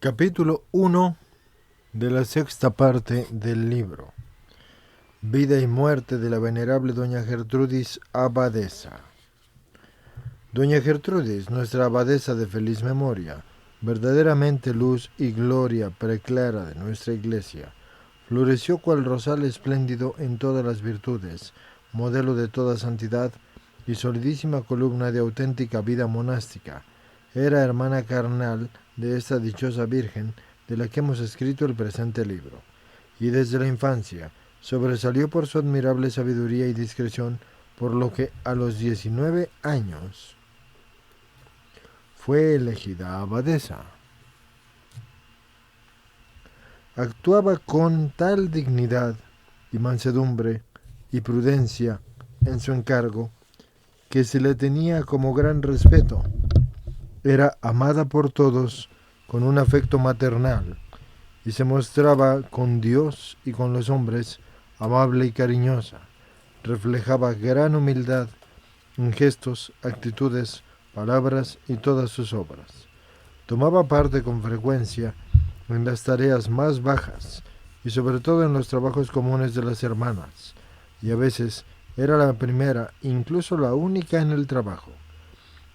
Capítulo 1 de la sexta parte del libro. Vida y muerte de la venerable doña Gertrudis Abadesa. Doña Gertrudis, nuestra abadesa de feliz memoria, verdaderamente luz y gloria preclara de nuestra iglesia, floreció cual rosal espléndido en todas las virtudes, modelo de toda santidad y solidísima columna de auténtica vida monástica. Era hermana carnal de esta dichosa Virgen de la que hemos escrito el presente libro, y desde la infancia sobresalió por su admirable sabiduría y discreción, por lo que a los 19 años fue elegida abadesa. Actuaba con tal dignidad y mansedumbre y prudencia en su encargo que se le tenía como gran respeto. Era amada por todos con un afecto maternal y se mostraba con Dios y con los hombres amable y cariñosa. Reflejaba gran humildad en gestos, actitudes, palabras y todas sus obras. Tomaba parte con frecuencia en las tareas más bajas y sobre todo en los trabajos comunes de las hermanas, y a veces era la primera, incluso la única en el trabajo,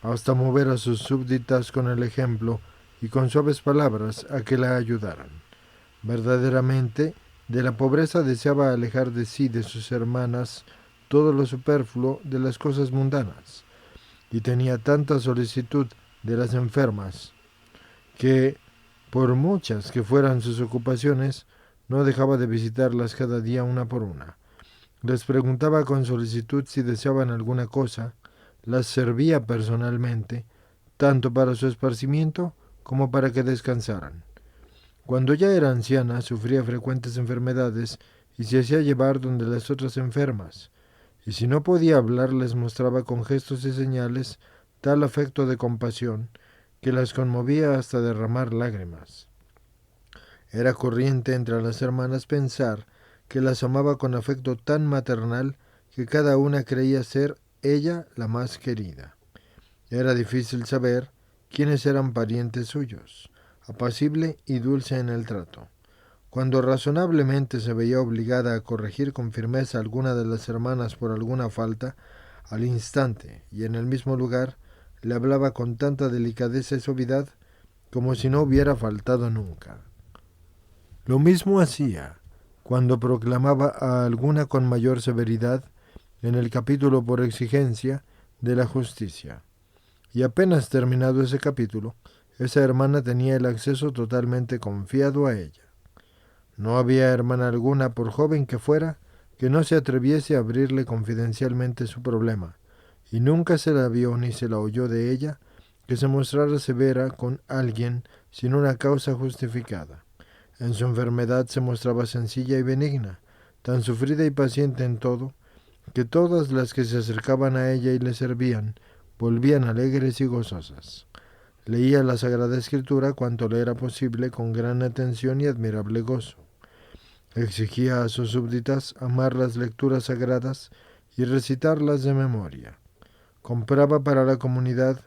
hasta mover a sus súbditas con el ejemplo y con suaves palabras a que la ayudaran. Verdaderamente, de la pobreza deseaba alejar de sí, de sus hermanas, todo lo superfluo de las cosas mundanas, y tenía tanta solicitud de las enfermas que, por muchas que fueran sus ocupaciones, no dejaba de visitarlas cada día una por una. Les preguntaba con solicitud si deseaban alguna cosa, las servía personalmente, tanto para su esparcimiento como para que descansaran. Cuando ya era anciana, sufría frecuentes enfermedades y se hacía llevar donde las otras enfermas, y si no podía hablar les mostraba con gestos y señales tal afecto de compasión que las conmovía hasta derramar lágrimas. Era corriente entre las hermanas pensar que las amaba con afecto tan maternal que cada una creía ser ella la más querida. Era difícil saber quiénes eran parientes suyos, apacible y dulce en el trato. Cuando razonablemente se veía obligada a corregir con firmeza a alguna de las hermanas por alguna falta, al instante y en el mismo lugar le hablaba con tanta delicadeza y suavidad como si no hubiera faltado nunca. Lo mismo hacía cuando proclamaba a alguna con mayor severidad en el capítulo por exigencia de la justicia. Y apenas terminado ese capítulo, esa hermana tenía el acceso totalmente confiado a ella. No había hermana alguna, por joven que fuera, que no se atreviese a abrirle confidencialmente su problema, y nunca se la vio ni se la oyó de ella que se mostrara severa con alguien sin una causa justificada. En su enfermedad se mostraba sencilla y benigna, tan sufrida y paciente en todo, que todas las que se acercaban a ella y le servían volvían alegres y gozosas. Leía la Sagrada Escritura cuanto le era posible con gran atención y admirable gozo. Exigía a sus súbditas amar las lecturas sagradas y recitarlas de memoria. Compraba para la comunidad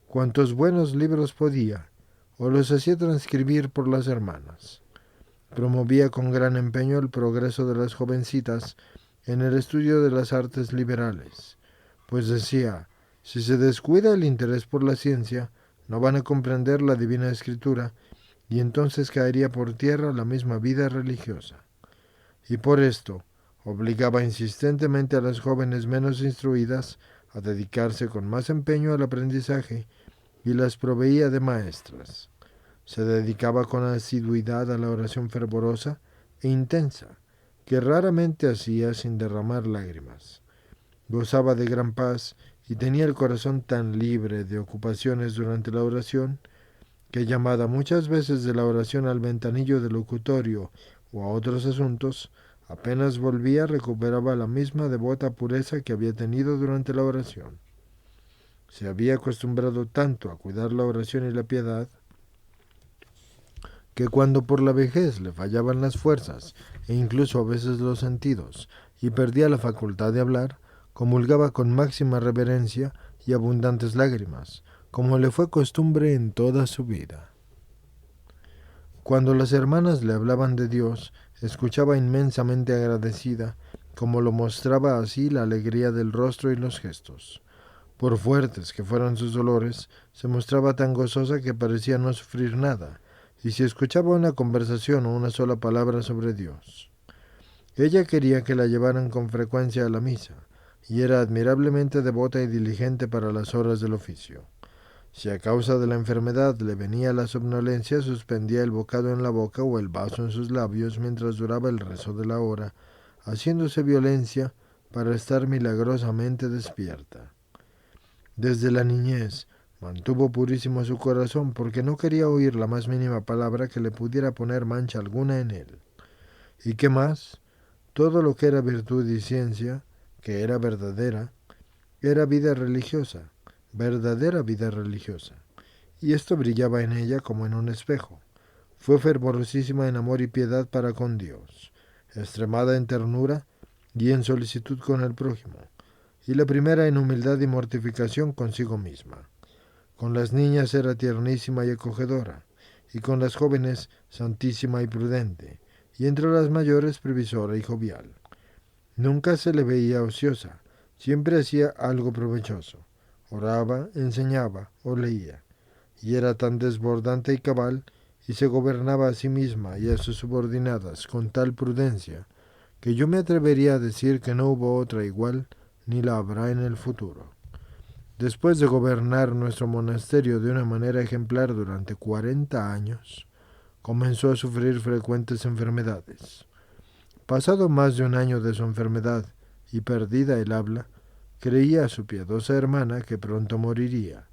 cuantos buenos libros podía, o los hacía transcribir por las hermanas. Promovía con gran empeño el progreso de las jovencitas en el estudio de las artes liberales, pues decía, si se descuida el interés por la ciencia, no van a comprender la Divina Escritura, y entonces caería por tierra la misma vida religiosa. Y por esto, obligaba insistentemente a las jóvenes menos instruidas a dedicarse con más empeño al aprendizaje y las proveía de maestras. Se dedicaba con asiduidad a la oración fervorosa e intensa, que raramente hacía sin derramar lágrimas. Gozaba de gran paz y tenía el corazón tan libre de ocupaciones durante la oración, que llamada muchas veces de la oración al ventanillo del locutorio o a otros asuntos, apenas volvía recuperaba la misma devota pureza que había tenido durante la oración. Se había acostumbrado tanto a cuidar la oración y la piedad, que cuando por la vejez le fallaban las fuerzas e incluso a veces los sentidos y perdía la facultad de hablar, comulgaba con máxima reverencia y abundantes lágrimas, como le fue costumbre en toda su vida. Cuando las hermanas le hablaban de Dios, escuchaba inmensamente agradecida, como lo mostraba así la alegría del rostro y los gestos. Por fuertes que fueran sus dolores, se mostraba tan gozosa que parecía no sufrir nada, y si escuchaba una conversación o una sola palabra sobre Dios. Ella quería que la llevaran con frecuencia a la misa, y era admirablemente devota y diligente para las horas del oficio. Si a causa de la enfermedad le venía la somnolencia, suspendía el bocado en la boca o el vaso en sus labios mientras duraba el rezo de la hora, haciéndose violencia para estar milagrosamente despierta. Desde la niñez mantuvo purísimo su corazón porque no quería oír la más mínima palabra que le pudiera poner mancha alguna en él. ¿Y qué más? Todo lo que era virtud y ciencia, que era verdadera vida religiosa, verdadera vida religiosa. Y esto brillaba en ella como en un espejo. Fue fervorosísima en amor y piedad para con Dios, extremada en ternura y en solicitud con el prójimo, y la primera en humildad y mortificación consigo misma. Con las niñas era tiernísima y acogedora, y con las jóvenes santísima y prudente, y entre las mayores previsora y jovial. Nunca se le veía ociosa, siempre hacía algo provechoso, oraba, enseñaba o leía, y era tan desbordante y cabal, y se gobernaba a sí misma y a sus subordinadas con tal prudencia, que yo me atrevería a decir que no hubo otra igual, ni la habrá en el futuro. Después de gobernar nuestro monasterio de una manera ejemplar durante 40 años, comenzó a sufrir frecuentes enfermedades. Pasado más de un año de su enfermedad y perdida el habla, creía a su piadosa hermana que pronto moriría.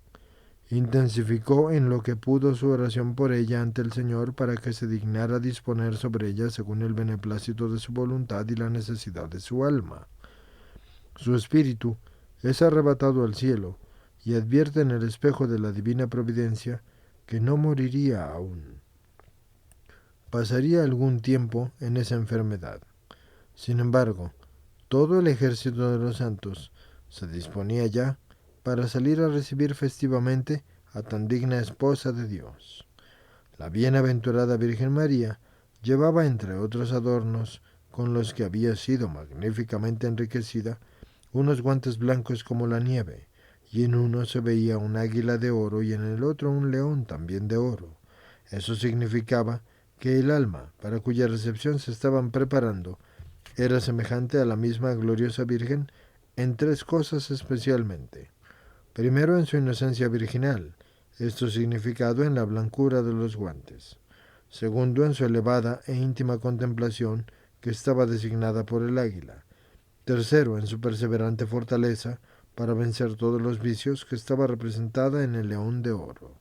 Intensificó en lo que pudo su oración por ella ante el Señor para que se dignara disponer sobre ella según el beneplácito de su voluntad y la necesidad de su alma. Su espíritu es arrebatado al cielo y advierte en el espejo de la divina providencia que no moriría aún. Pasaría algún tiempo en esa enfermedad. Sin embargo, todo el ejército de los santos se disponía ya para salir a recibir festivamente a tan digna esposa de Dios. La bienaventurada Virgen María llevaba, entre otros adornos con los que había sido magníficamente enriquecida, unos guantes blancos como la nieve, y en uno se veía un águila de oro y en el otro un león también de oro. Eso significaba que el alma, para cuya recepción se estaban preparando, era semejante a la misma gloriosa Virgen en tres cosas especialmente. Primero, en su inocencia virginal, esto significado en la blancura de los guantes. Segundo, en su elevada e íntima contemplación, que estaba designada por el águila. Tercero, en su perseverante fortaleza para vencer todos los vicios, que estaba representada en el león de oro.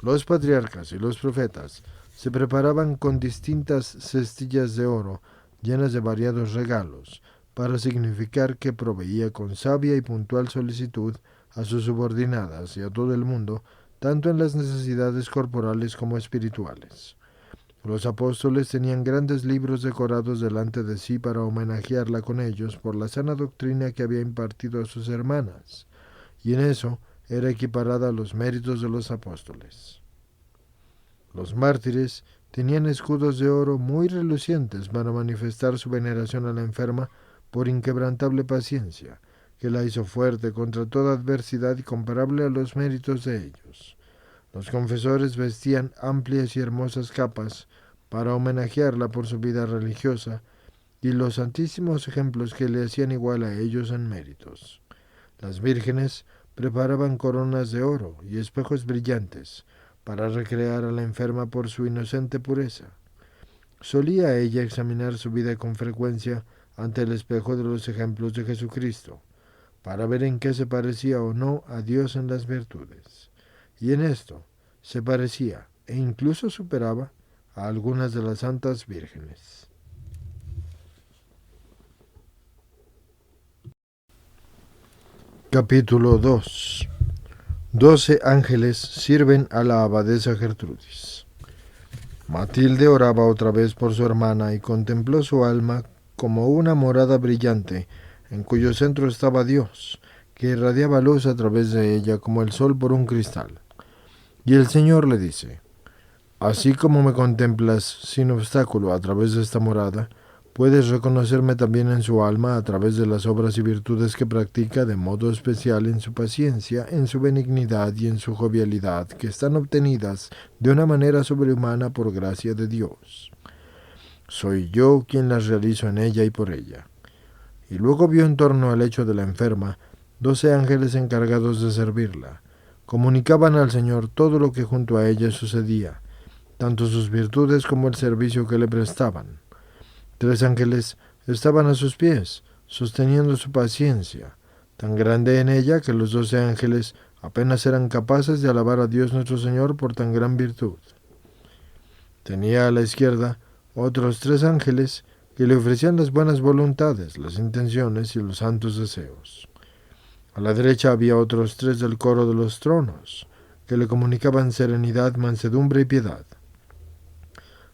Los patriarcas y los profetas se preparaban con distintas cestillas de oro llenas de variados regalos, para significar que proveía con sabia y puntual solicitud a sus subordinadas y a todo el mundo, tanto en las necesidades corporales como espirituales. Los apóstoles tenían grandes libros decorados delante de sí para homenajearla con ellos por la sana doctrina que había impartido a sus hermanas, y en eso era equiparada a los méritos de los apóstoles. Los mártires tenían escudos de oro muy relucientes para manifestar su veneración a la enferma por inquebrantable paciencia, que la hizo fuerte contra toda adversidad y comparable a los méritos de ellos. Los confesores vestían amplias y hermosas capas para homenajearla por su vida religiosa y los santísimos ejemplos que le hacían igual a ellos en méritos. Las vírgenes preparaban coronas de oro y espejos brillantes para recrear a la enferma por su inocente pureza. Solía ella examinar su vida con frecuencia ante el espejo de los ejemplos de Jesucristo, para ver en qué se parecía o no a Dios en las virtudes. Y en esto se parecía e incluso superaba a algunas de las santas vírgenes. Capítulo 2. 12 ángeles sirven a la abadesa Gertrudis. Matilde oraba otra vez por su hermana y contempló su alma como una morada brillante, en cuyo centro estaba Dios, que irradiaba luz a través de ella como el sol por un cristal. Y el Señor le dice: Así como me contemplas sin obstáculo a través de esta morada, puedes reconocerme también en su alma a través de las obras y virtudes que practica de modo especial en su paciencia, en su benignidad y en su jovialidad, que están obtenidas de una manera sobrehumana por gracia de Dios. Soy yo quien las realizo en ella y por ella. Y luego vio en torno al lecho de la enferma 12 ángeles encargados de servirla. Comunicaban al Señor todo lo que junto a ella sucedía, tanto sus virtudes como el servicio que le prestaban. 3 ángeles estaban a sus pies, sosteniendo su paciencia, tan grande en ella que los 12 ángeles apenas eran capaces de alabar a Dios nuestro Señor por tan gran virtud. Tenía a la izquierda otros 3 ángeles que le ofrecían las buenas voluntades, las intenciones y los santos deseos. A la derecha había otros 3 del coro de los tronos, que le comunicaban serenidad, mansedumbre y piedad.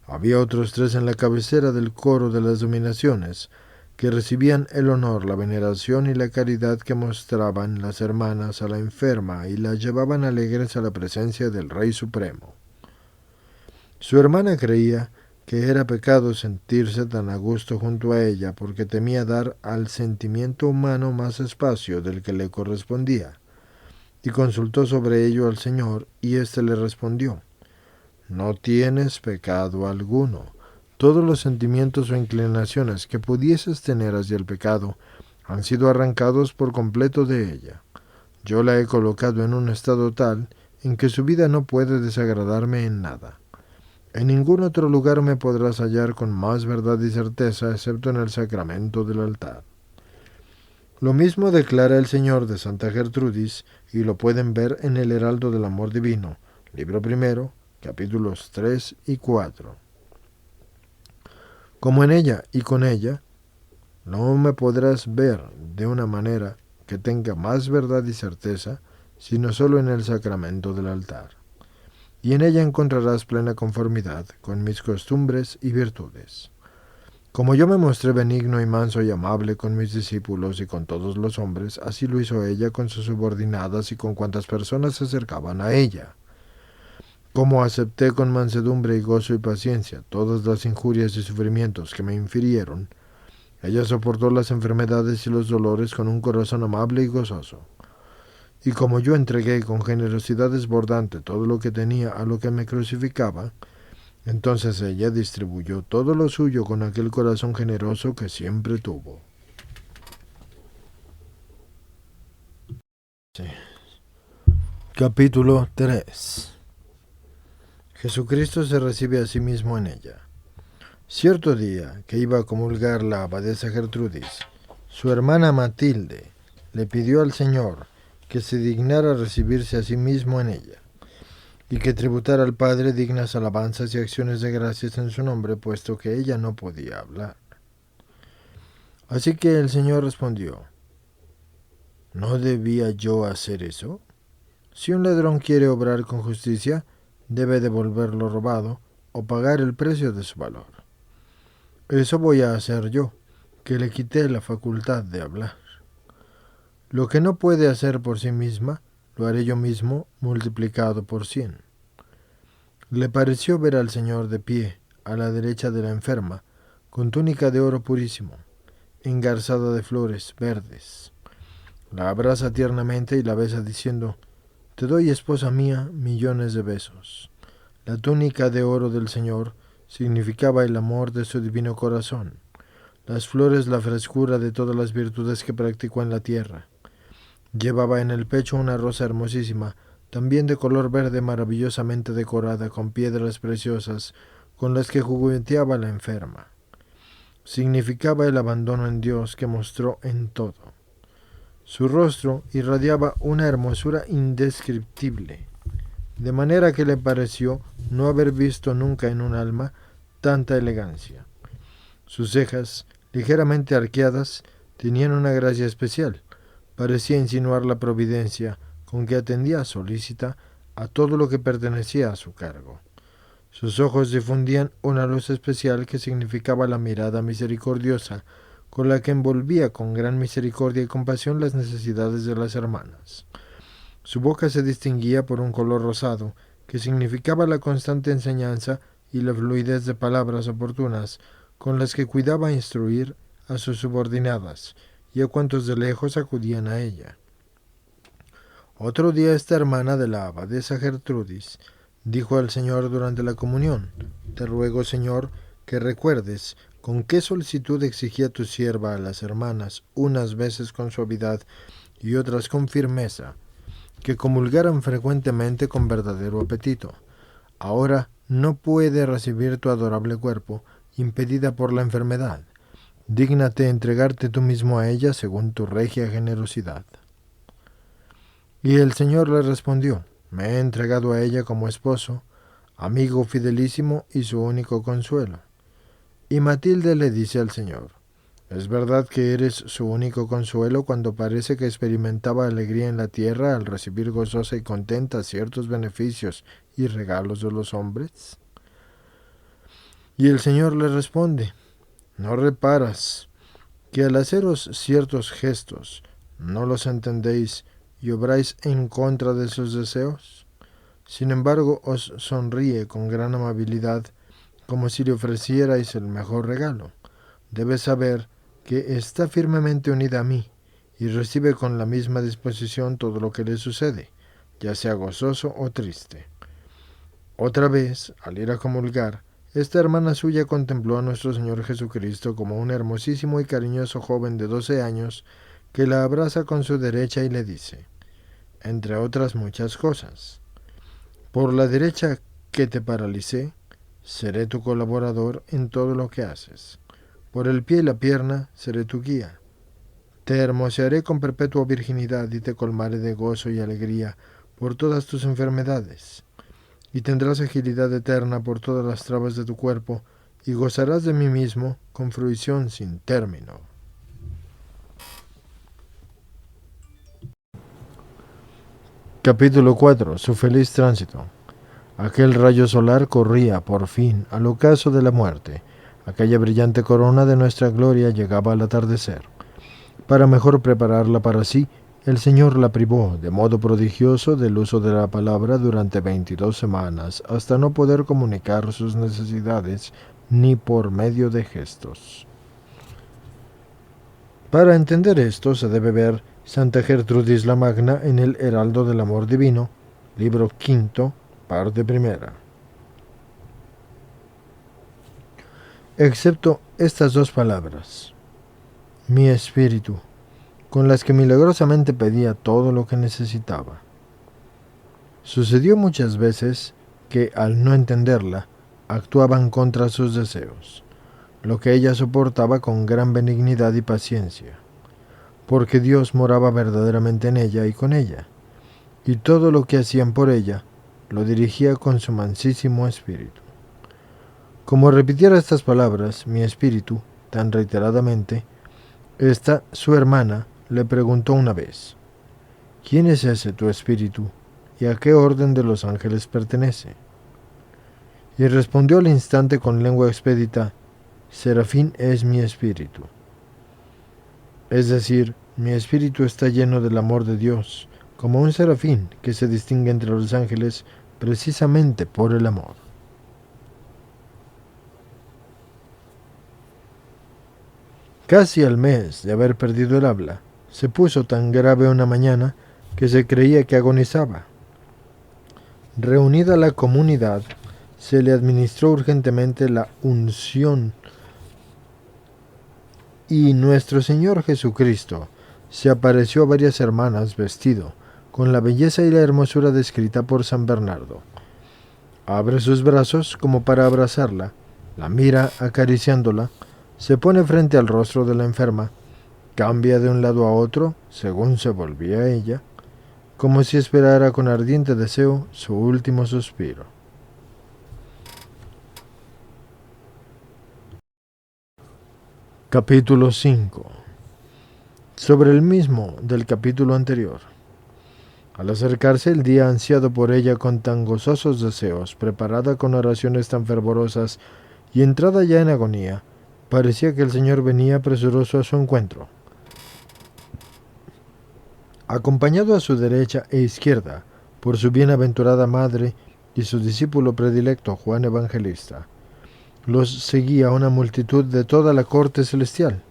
Había otros 3 en la cabecera del coro de las dominaciones, que recibían el honor, la veneración y la caridad que mostraban las hermanas a la enferma y la llevaban alegres a la presencia del Rey Supremo. Su hermana creía que era pecado sentirse tan a gusto junto a ella porque temía dar al sentimiento humano más espacio del que le correspondía, y consultó sobre ello al Señor, y éste le respondió: no tienes pecado alguno. Todos los sentimientos o inclinaciones que pudieses tener hacia el pecado han sido arrancados por completo de ella. Yo la he colocado en un estado tal en que su vida no puede desagradarme en nada. En ningún otro lugar me podrás hallar con más verdad y certeza, excepto en el sacramento del altar. Lo mismo declara el Señor de Santa Gertrudis, y lo pueden ver en el Heraldo del Amor Divino, libro 1, capítulos 3 y 4. Como en ella y con ella, no me podrás ver de una manera que tenga más verdad y certeza, sino solo en el sacramento del altar. Y en ella encontrarás plena conformidad con mis costumbres y virtudes. Como yo me mostré benigno y manso y amable con mis discípulos y con todos los hombres, así lo hizo ella con sus subordinadas y con cuantas personas se acercaban a ella. Como acepté con mansedumbre y gozo y paciencia todas las injurias y sufrimientos que me infirieron, ella soportó las enfermedades y los dolores con un corazón amable y gozoso. Y como yo entregué con generosidad desbordante todo lo que tenía a lo que me crucificaba, entonces ella distribuyó todo lo suyo con aquel corazón generoso que siempre tuvo. Sí. Capítulo 3. Jesucristo se recibe a sí mismo en ella. Cierto día, que iba a comulgar la abadesa Gertrudis, su hermana Matilde le pidió al Señor que se dignara recibirse a sí mismo en ella, y que tributara al Padre dignas alabanzas y acciones de gracias en su nombre, puesto que ella no podía hablar. Así que el Señor respondió: ¿no debía yo hacer eso? Si un ladrón quiere obrar con justicia, debe devolver lo robado o pagar el precio de su valor. Eso voy a hacer yo, que le quité la facultad de hablar. Lo que no puede hacer por sí misma, lo haré yo mismo multiplicado por 100. Le pareció ver al Señor de pie, a la derecha de la enferma, con túnica de oro purísimo, engarzada de flores verdes. La abraza tiernamente y la besa diciendo: te doy, esposa mía, millones de besos. La túnica de oro del Señor significaba el amor de su divino corazón, las flores la frescura de todas las virtudes que practicó en la tierra. Llevaba en el pecho una rosa hermosísima, también de color verde, maravillosamente decorada con piedras preciosas con las que jugueteaba la enferma. Significaba el abandono en Dios que mostró en todo. Su rostro irradiaba una hermosura indescriptible, de manera que le pareció no haber visto nunca en un alma tanta elegancia. Sus cejas, ligeramente arqueadas, tenían una gracia especial. Parecía insinuar la providencia con que atendía solícita a todo lo que pertenecía a su cargo. Sus ojos difundían una luz especial que significaba la mirada misericordiosa con la que envolvía con gran misericordia y compasión las necesidades de las hermanas. Su boca se distinguía por un color rosado que significaba la constante enseñanza y la fluidez de palabras oportunas con las que cuidaba instruir a sus subordinadas y a cuantos de lejos acudían a ella. Otro día esta hermana de la abadesa Gertrudis dijo al Señor durante la comunión: «Te ruego, Señor, que recuerdes con qué solicitud exigía tu sierva a las hermanas, unas veces con suavidad y otras con firmeza, que comulgaran frecuentemente con verdadero apetito. Ahora no puede recibir tu adorable cuerpo, impedida por la enfermedad. Dígnate entregarte tú mismo a ella según tu regia generosidad». Y el Señor le respondió: «Me he entregado a ella como esposo, amigo fidelísimo y su único consuelo». Y Matilde le dice al Señor: «¿Es verdad que eres su único consuelo cuando parece que experimentaba alegría en la tierra al recibir gozosa y contenta ciertos beneficios y regalos de los hombres?» Y el Señor le responde: «¿No reparas que al haceros ciertos gestos no los entendéis y obráis en contra de sus deseos? Sin embargo, os sonríe con gran amabilidad, como si le ofrecierais el mejor regalo. Debes saber que está firmemente unida a mí y recibe con la misma disposición todo lo que le sucede, ya sea gozoso o triste». Otra vez, al ir a comulgar, esta hermana suya contempló a nuestro Señor Jesucristo como un hermosísimo y cariñoso joven de 12 años que la abraza con su derecha y le dice, entre otras muchas cosas: «Por la derecha que te paralicé, seré tu colaborador en todo lo que haces. Por el pie y la pierna, seré tu guía. Te hermosearé con perpetua virginidad y te colmaré de gozo y alegría por todas tus enfermedades. Y tendrás agilidad eterna por todas las trabas de tu cuerpo, y gozarás de mí mismo con fruición sin término». Capítulo 4. Su feliz tránsito. Aquel rayo solar corría, por fin, al ocaso de la muerte. Aquella brillante corona de nuestra gloria llegaba al atardecer. Para mejor prepararla para sí, el Señor la privó, de modo prodigioso, del uso de la palabra durante 22 semanas, hasta no poder comunicar sus necesidades ni por medio de gestos. Para entender esto se debe ver Santa Gertrudis la Magna en el Heraldo del Amor Divino, libro quinto, parte primera. Excepto estas dos palabras, mi espíritu, con las que milagrosamente pedía todo lo que necesitaba. Sucedió muchas veces que, al no entenderla, actuaban contra sus deseos, lo que ella soportaba con gran benignidad y paciencia, porque Dios moraba verdaderamente en ella y con ella, y todo lo que hacían por ella lo dirigía con su mansísimo espíritu. Como repitiera estas palabras, mi espíritu, tan reiteradamente, esta, su hermana, le preguntó una vez: «¿Quién es ese tu espíritu y a qué orden de los ángeles pertenece?». Y respondió al instante con lengua expedita: «Serafín es mi espíritu». Es decir, mi espíritu está lleno del amor de Dios, como un serafín que se distingue entre los ángeles precisamente por el amor. Casi al mes de haber perdido el habla, se puso tan grave una mañana que se creía que agonizaba. Reunida la comunidad, se le administró urgentemente la unción y nuestro Señor Jesucristo se apareció a varias hermanas vestido con la belleza y la hermosura descrita por San Bernardo. Abre sus brazos como para abrazarla, la mira acariciándola, se pone frente al rostro de la enferma, cambia de un lado a otro según se volvía a ella, como si esperara con ardiente deseo su último suspiro. Capítulo 5. Sobre el mismo del capítulo anterior. Al acercarse el día ansiado por ella con tan gozosos deseos, preparada con oraciones tan fervorosas y entrada ya en agonía, parecía que el Señor venía presuroso a su encuentro. Acompañado a su derecha e izquierda por su bienaventurada madre y su discípulo predilecto Juan Evangelista. Los seguía una multitud de toda la corte celestial,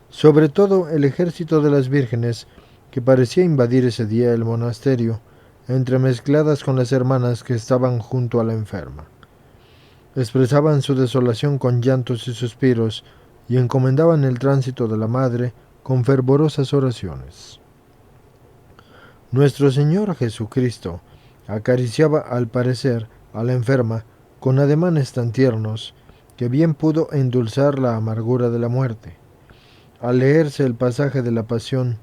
sobre todo el ejército de las vírgenes que parecía invadir ese día el monasterio, entremezcladas con las hermanas que estaban junto a la enferma. Expresaban su desolación con llantos y suspiros y encomendaban el tránsito de la madre con fervorosas oraciones. Nuestro Señor Jesucristo acariciaba al parecer a la enferma con ademanes tan tiernos que bien pudo endulzar la amargura de la muerte. Al leerse el pasaje de la pasión,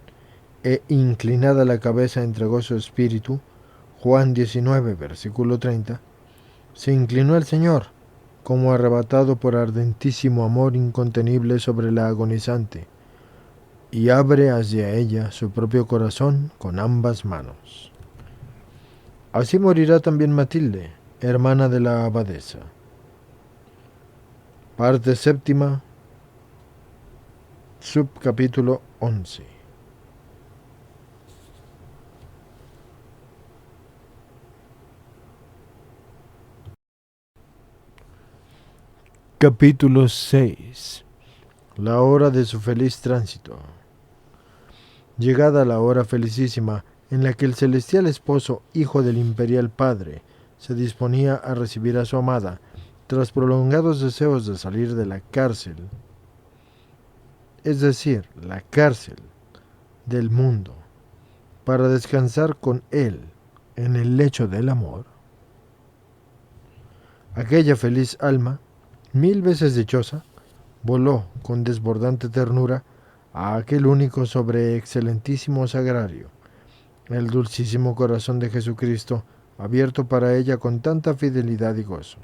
e inclinada la cabeza entregó su espíritu, Juan 19, versículo 30, se inclinó el Señor, como arrebatado por ardentísimo amor incontenible sobre la agonizante, y abre hacia ella su propio corazón con ambas manos. Así morirá también Matilde, hermana de la abadesa. Parte séptima, subcapítulo 11. Capítulo 6. La hora de su feliz tránsito. Llegada la hora felicísima en la que el celestial esposo, hijo del imperial padre, se disponía a recibir a su amada, tras prolongados deseos de salir de la cárcel, es decir, la cárcel del mundo, para descansar con él en el lecho del amor, aquella feliz alma, 1000 veces dichosa, voló con desbordante ternura a aquel único sobreexcelentísimo sagrario, el dulcísimo corazón de Jesucristo, abierto para ella con tanta fidelidad y gozo.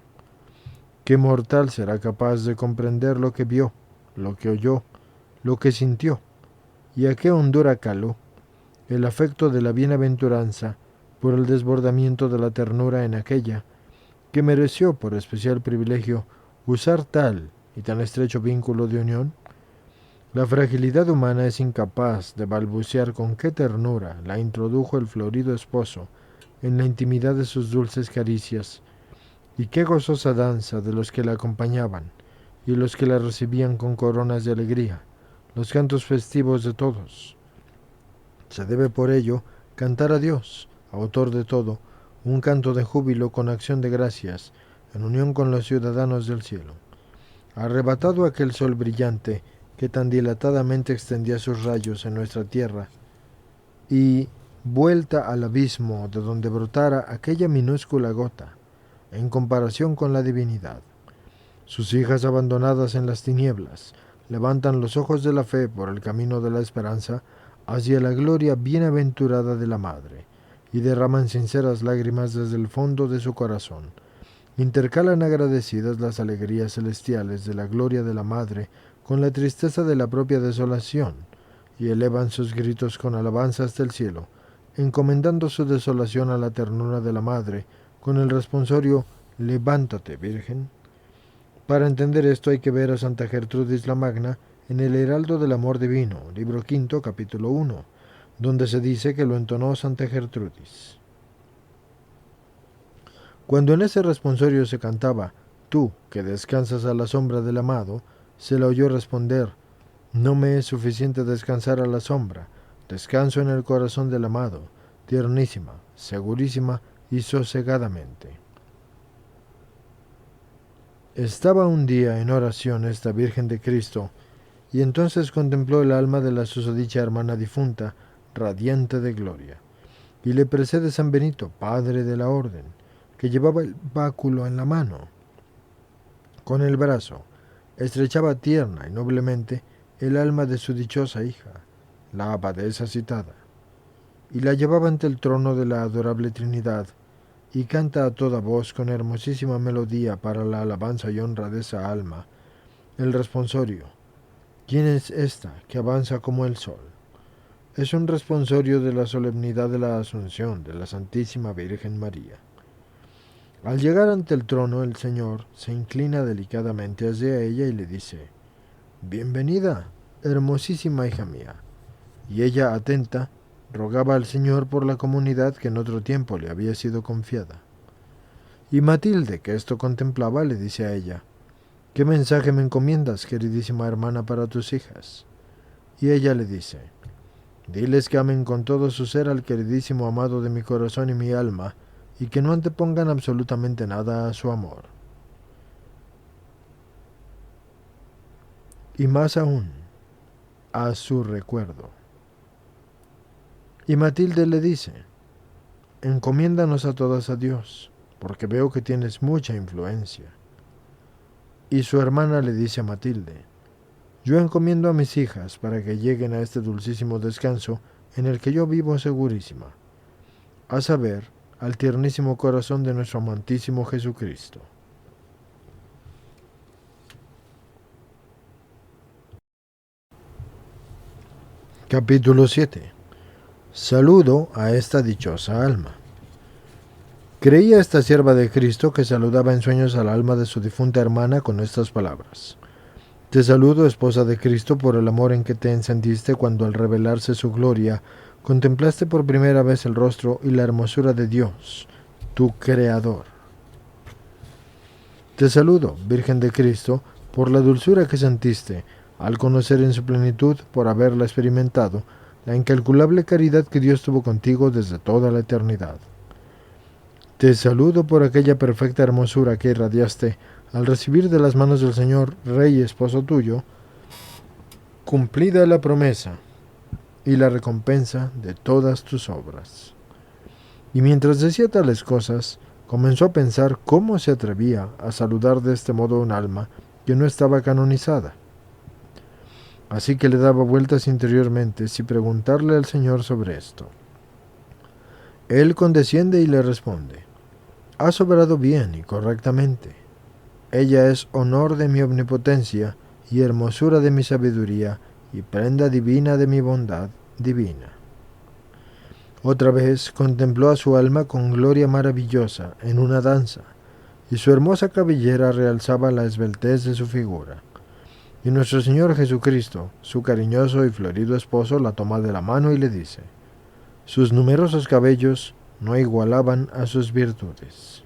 ¿Qué mortal será capaz de comprender lo que vio, lo que oyó, lo que sintió, y a qué hondura caló el afecto de la bienaventuranza por el desbordamiento de la ternura en aquella que mereció por especial privilegio usar tal y tan estrecho vínculo de unión? La fragilidad humana es incapaz de balbucear con qué ternura la introdujo el florido esposo en la intimidad de sus dulces caricias, y qué gozosa danza de los que la acompañaban y los que la recibían con coronas de alegría, los cantos festivos de todos. Se debe por ello cantar a Dios, autor de todo, un canto de júbilo con acción de gracias, en unión con los ciudadanos del cielo. Arrebatado aquel sol brillante que tan dilatadamente extendía sus rayos en nuestra tierra, y vuelta al abismo de donde brotara aquella minúscula gota, en comparación con la divinidad. Sus hijas abandonadas en las tinieblas levantan los ojos de la fe por el camino de la esperanza hacia la gloria bienaventurada de la Madre, y derraman sinceras lágrimas desde el fondo de su corazón. Intercalan agradecidas las alegrías celestiales de la gloria de la Madre con la tristeza de la propia desolación, y elevan sus gritos con alabanza hasta el cielo, encomendando su desolación a la ternura de la Madre, con el responsorio «Levántate, Virgen». Para entender esto hay que ver a Santa Gertrudis la Magna en el Heraldo del Amor Divino, libro quinto, capítulo 1, donde se dice que lo entonó Santa Gertrudis. Cuando en ese responsorio se cantaba «Tú, que descansas a la sombra del amado», se la oyó responder «No me es suficiente descansar a la sombra, descanso en el corazón del amado, tiernísima, segurísima y sosegadamente». Estaba un día en oración esta Virgen de Cristo, y entonces contempló el alma de la susodicha hermana difunta, radiante de gloria, y le precede San Benito, padre de la orden, que llevaba el báculo en la mano. Con el brazo estrechaba tierna y noblemente el alma de su dichosa hija, la abadesa citada, y la llevaba ante el trono de la adorable Trinidad, y canta a toda voz con hermosísima melodía para la alabanza y honra de esa alma, el responsorio. ¿Quién es esta que avanza como el sol? Es un responsorio de la solemnidad de la Asunción de la Santísima Virgen María. Al llegar ante el trono, el Señor se inclina delicadamente hacia ella y le dice: «Bienvenida, hermosísima hija mía». Y ella, atenta, rogaba al Señor por la comunidad que en otro tiempo le había sido confiada. Y Matilde, que esto contemplaba, le dice a ella: ¿qué mensaje me encomiendas, queridísima hermana, para tus hijas? Y ella le dice: diles que amen con todo su ser al queridísimo amado de mi corazón y mi alma, y que no antepongan absolutamente nada a su amor. Y más aún, a su recuerdo. Y Matilde le dice: encomiéndanos a todas a Dios, porque veo que tienes mucha influencia. Y su hermana le dice a Matilde: yo encomiendo a mis hijas para que lleguen a este dulcísimo descanso en el que yo vivo segurísima, a saber, al tiernísimo corazón de nuestro amantísimo Jesucristo. Capítulo 7. Saludo a esta dichosa alma. Creía esta sierva de Cristo que saludaba en sueños al alma de su difunta hermana con estas palabras: te saludo, esposa de Cristo, por el amor en que te encendiste cuando al revelarse su gloria contemplaste por primera vez el rostro y la hermosura de Dios, tu Creador. Te saludo, Virgen de Cristo, por la dulzura que sentiste al conocer en su plenitud, por haberla experimentado, la incalculable caridad que Dios tuvo contigo desde toda la eternidad. Te saludo por aquella perfecta hermosura que irradiaste al recibir de las manos del Señor, Rey y Esposo tuyo, cumplida la promesa y la recompensa de todas tus obras. Y mientras decía tales cosas, comenzó a pensar cómo se atrevía a saludar de este modo a un alma que no estaba canonizada. Así que le daba vueltas interiormente si preguntarle al Señor sobre esto. Él condesciende y le responde: has obrado bien y correctamente. Ella es honor de mi omnipotencia y hermosura de mi sabiduría y prenda divina de mi bondad divina. Otra vez contempló a su alma con gloria maravillosa en una danza, y su hermosa cabellera realzaba la esbeltez de su figura. Y nuestro Señor Jesucristo, su cariñoso y florido esposo, la toma de la mano y le dice: sus numerosos cabellos no igualaban a sus virtudes.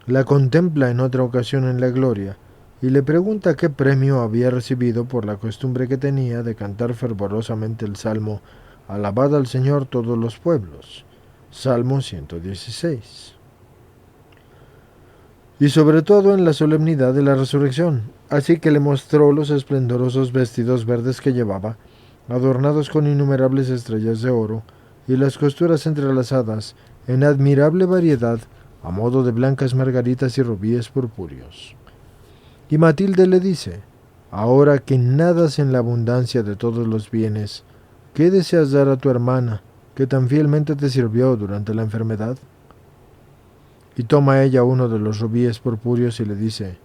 La contempla en otra ocasión en la gloria y le pregunta qué premio había recibido por la costumbre que tenía de cantar fervorosamente el salmo Alabad al Señor todos los pueblos, Salmo 116. Y sobre todo en la solemnidad de la resurrección, así que le mostró los esplendorosos vestidos verdes que llevaba, adornados con innumerables estrellas de oro, y las costuras entrelazadas en admirable variedad, a modo de blancas margaritas y rubíes purpúreos. Y Matilde le dice: ahora que nadas en la abundancia de todos los bienes, ¿qué deseas dar a tu hermana, que tan fielmente te sirvió durante la enfermedad? Y toma ella uno de los rubíes purpúreos y le dice: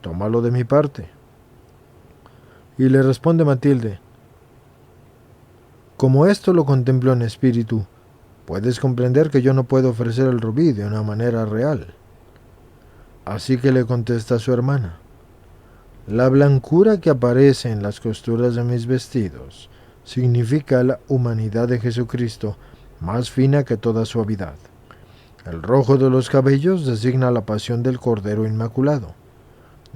tómalo de mi parte. Y le responde Matilde: como esto lo contemplo en espíritu, puedes comprender que yo no puedo ofrecer el rubí de una manera real. Así que le contesta a su hermana: la blancura que aparece en las costuras de mis vestidos significa la humanidad de Jesucristo, más fina que toda suavidad. El rojo de los cabellos designa la pasión del Cordero Inmaculado.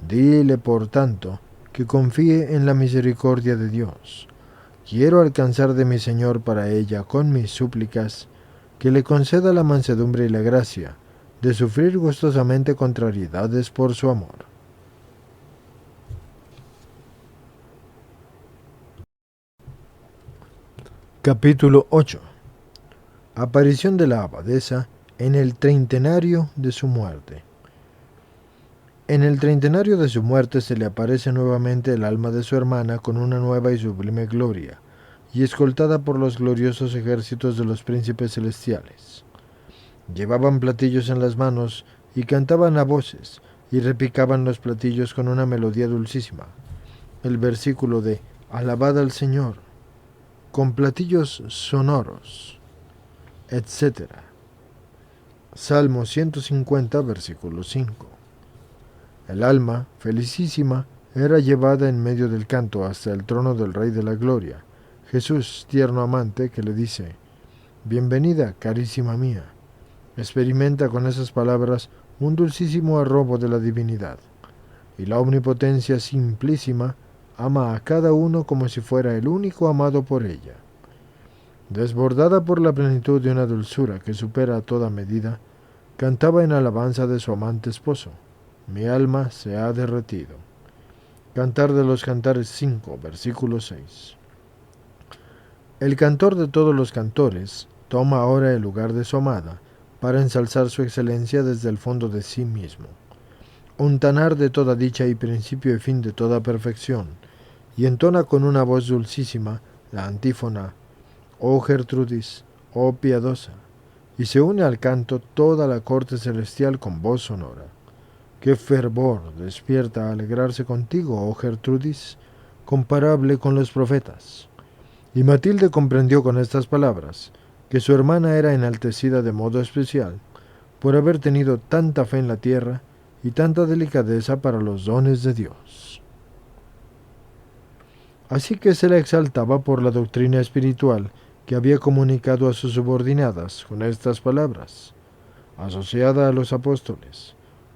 Dile, por tanto, que confíe en la misericordia de Dios. Quiero alcanzar de mi Señor para ella con mis súplicas que le conceda la mansedumbre y la gracia de sufrir gustosamente contrariedades por su amor. Capítulo 8. Aparición de la abadesa en el treintenario de su muerte. En el treintenario de su muerte se le aparece nuevamente el alma de su hermana con una nueva y sublime gloria, y escoltada por los gloriosos ejércitos de los príncipes celestiales. Llevaban platillos en las manos y cantaban a voces, y repicaban los platillos con una melodía dulcísima. El versículo de Alabad al Señor, con platillos sonoros, etc. Salmo 150, versículo 5. El alma, felicísima, era llevada en medio del canto hasta el trono del Rey de la Gloria, Jesús, tierno amante, que le dice: bienvenida, carísima mía. experimenta con esas palabras un dulcísimo arrobo de la divinidad, y la omnipotencia simplísima ama a cada uno como si fuera el único amado por ella. Desbordada por la plenitud de una dulzura que supera toda medida, cantaba en alabanza de su amante esposo: mi alma se ha derretido. Cantar de los Cantares 5, versículo 6. El cantor de todos los cantores toma ahora el lugar de su amada para ensalzar su excelencia desde el fondo de sí mismo. Un tanar de toda dicha y principio y fin de toda perfección, y entona con una voz dulcísima la antífona: oh Gertrudis, oh piadosa, y se une al canto toda la corte celestial con voz sonora. Qué fervor despierta a alegrarse contigo, oh Gertrudis, comparable con los profetas. Y Matilde comprendió con estas palabras que su hermana era enaltecida de modo especial por haber tenido tanta fe en la tierra y tanta delicadeza para los dones de Dios. Así que se la exaltaba por la doctrina espiritual que había comunicado a sus subordinadas con estas palabras: asociada a los apóstoles,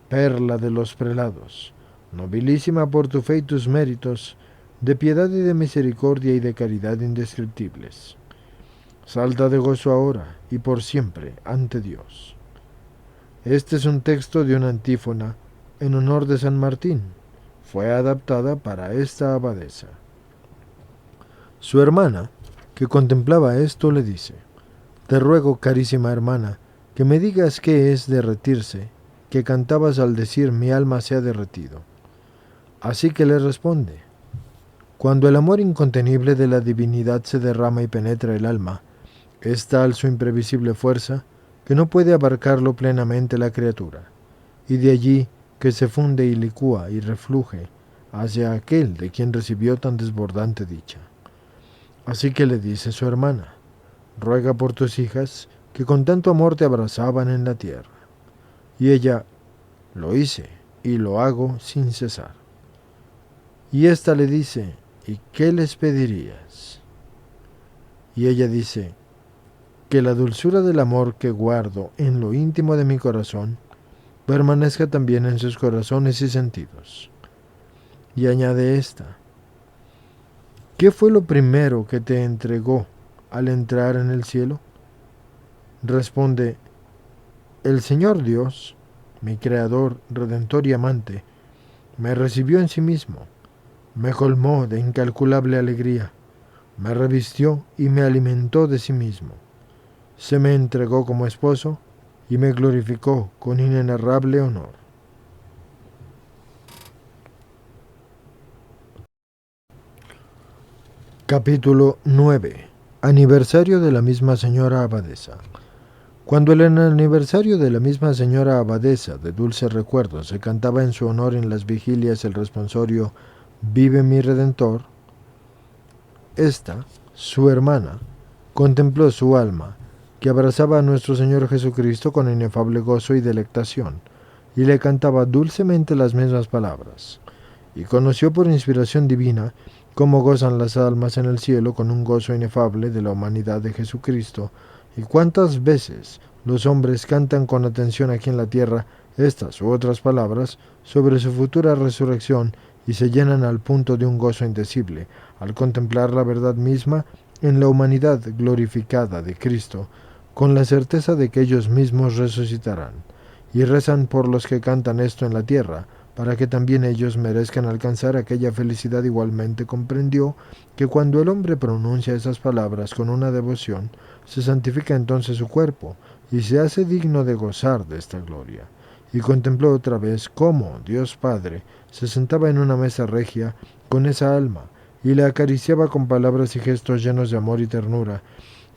perla de los prelados, nobilísima por tu fe y tus méritos, de piedad y de misericordia y de caridad indescriptibles. Salta de gozo ahora y por siempre ante Dios. Este es un texto de una antífona en honor de San Martín. Fue adaptada para esta abadesa. Su hermana, que contemplaba esto, le dice: te ruego, carísima hermana, que me digas qué es derretirse, que cantabas al decir mi alma se ha derretido. Así que le responde: cuando el amor incontenible de la divinidad se derrama y penetra el alma, es tal su imprevisible fuerza que no puede abarcarlo plenamente la criatura, y de allí que se funde y licúa y refluye hacia aquel de quien recibió tan desbordante dicha. Así que le dice su hermana: ruega por tus hijas, que con tanto amor te abrazaban en la tierra. Y ella: lo hice y lo hago sin cesar. Y ésta le dice: ¿y qué les pedirías? Y ella dice: que la dulzura del amor que guardo en lo íntimo de mi corazón permanezca también en sus corazones y sentidos. Y añade esta: ¿qué fue lo primero que te entregó al entrar en el cielo? Responde: el Señor Dios, mi Creador, Redentor y Amante, me recibió en sí mismo, me colmó de incalculable alegría, me revistió y me alimentó de sí mismo, se me entregó como esposo y me glorificó con inenarrable honor. Capítulo 9. Aniversario de la misma señora abadesa. Cuando el aniversario de la misma señora abadesa de dulces recuerdos se cantaba en su honor en las vigilias el responsorio Vive mi Redentor, esta, su hermana, contempló su alma, que abrazaba a nuestro Señor Jesucristo con inefable gozo y delectación, y le cantaba dulcemente las mismas palabras, y conoció por inspiración divina cómo gozan las almas en el cielo con un gozo inefable de la humanidad de Jesucristo, y cuántas veces los hombres cantan con atención aquí en la tierra estas u otras palabras sobre su futura resurrección y se llenan al punto de un gozo indecible al contemplar la verdad misma en la humanidad glorificada de Cristo, con la certeza de que ellos mismos resucitarán, y rezan por los que cantan esto en la tierra, para que también ellos merezcan alcanzar aquella felicidad. Igualmente comprendió que cuando el hombre pronuncia esas palabras con una devoción, se santifica entonces su cuerpo, y se hace digno de gozar de esta gloria. Y contempló otra vez cómo Dios Padre se sentaba en una mesa regia con esa alma, y la acariciaba con palabras y gestos llenos de amor y ternura,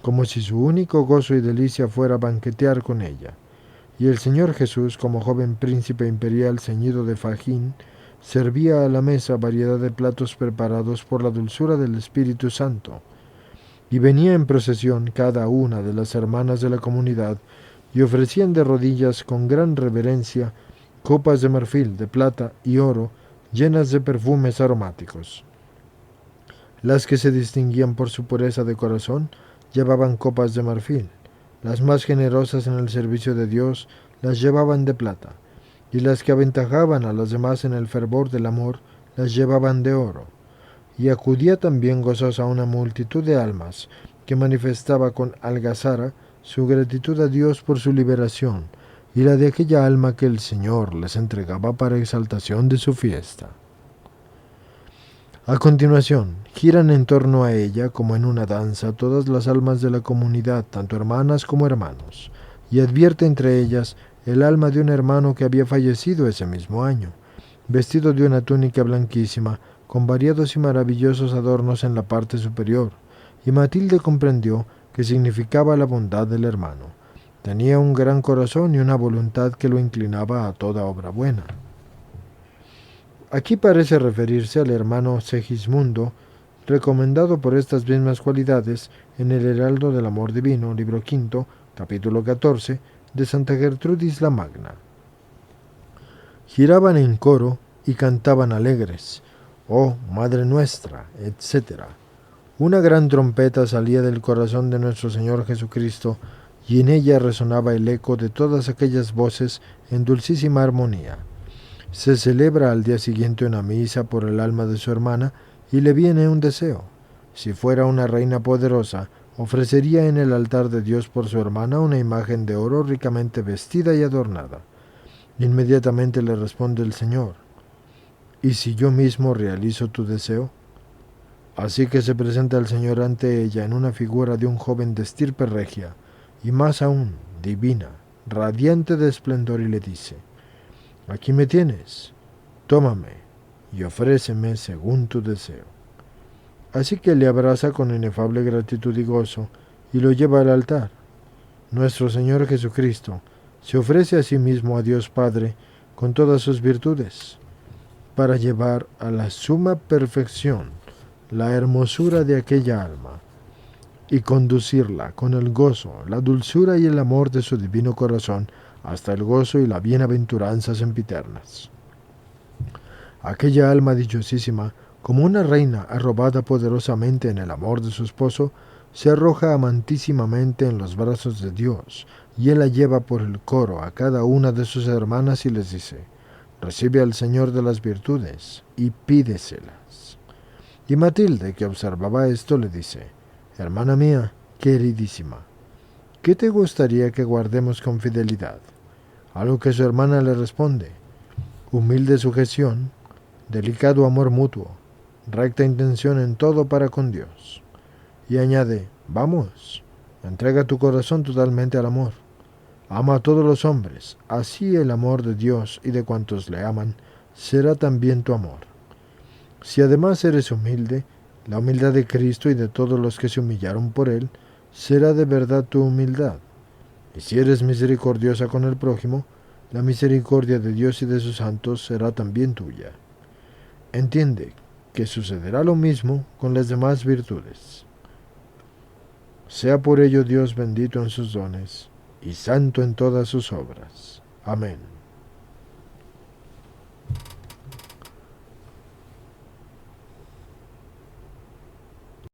como si su único gozo y delicia fuera banquetear con ella. Y el Señor Jesús, como joven príncipe imperial ceñido de fajín, servía a la mesa variedad de platos preparados por la dulzura del Espíritu Santo. Y venía en procesión cada una de las hermanas de la comunidad, y ofrecían de rodillas con gran reverencia copas de marfil, de plata y oro, llenas de perfumes aromáticos. Las que se distinguían por su pureza de corazón llevaban copas de marfil, Las más generosas en el servicio de Dios las llevaban de plata, y las que aventajaban a las demás en el fervor del amor las llevaban de oro. Y acudía también gozosa una multitud de almas, que manifestaba con algazara su gratitud a Dios por su liberación, y la de aquella alma que el Señor les entregaba para exaltación de su fiesta. A continuación, giran en torno a ella, como en una danza, todas las almas de la comunidad, tanto hermanas como hermanos, y advierte entre ellas el alma de un hermano que había fallecido ese mismo año, vestido de una túnica blanquísima, con variados y maravillosos adornos en la parte superior, y Matilde comprendió que significaba la bondad del hermano. Tenía un gran corazón y una voluntad que lo inclinaba a toda obra buena. Aquí parece referirse al hermano Segismundo, recomendado por estas mismas cualidades en el Heraldo del Amor Divino, libro V, capítulo 14, de Santa Gertrudis la Magna. Giraban en coro y cantaban alegres, «Oh, Madre nuestra», etc. Una gran trompeta salía del corazón de nuestro Señor Jesucristo, y en ella resonaba el eco de todas aquellas voces en dulcísima armonía. Se celebra al día siguiente una misa por el alma de su hermana y le viene un deseo. Si fuera una reina poderosa, ofrecería en el altar de Dios por su hermana una imagen de oro ricamente vestida y adornada. Inmediatamente le responde el Señor: ¿y si yo mismo realizo tu deseo? Así que se presenta el Señor ante ella en una figura de un joven de estirpe regia, y más aún, divina, radiante de esplendor, y le dice: «Aquí me tienes, tómame y ofréceme según tu deseo». Así que le abraza con inefable gratitud y gozo y lo lleva al altar. Nuestro Señor Jesucristo se ofrece a sí mismo a Dios Padre con todas sus virtudes, para llevar a la suma perfección la hermosura de aquella alma y conducirla con el gozo, la dulzura y el amor de su divino corazón hasta el gozo y la bienaventuranza sempiternas. Aquella alma dichosísima, como una reina arrobada poderosamente en el amor de su esposo, se arroja amantísimamente en los brazos de Dios, y él la lleva por el coro a cada una de sus hermanas y les dice: «Recibe al Señor de las virtudes y pídeselas». Y Matilde, que observaba esto, le dice: «Hermana mía, queridísima, ¿qué te gustaría que guardemos con fidelidad?». A lo que su hermana le responde: «Humilde sujeción, delicado amor mutuo, recta intención en todo para con Dios». Y añade: «Vamos, entrega tu corazón totalmente al amor. Ama a todos los hombres, así el amor de Dios y de cuantos le aman será también tu amor. Si además eres humilde, la humildad de Cristo y de todos los que se humillaron por él será de verdad tu humildad. Y si eres misericordiosa con el prójimo, la misericordia de Dios y de sus santos será también tuya. Entiende que sucederá lo mismo con las demás virtudes. Sea por ello Dios bendito en sus dones y santo en todas sus obras. Amén.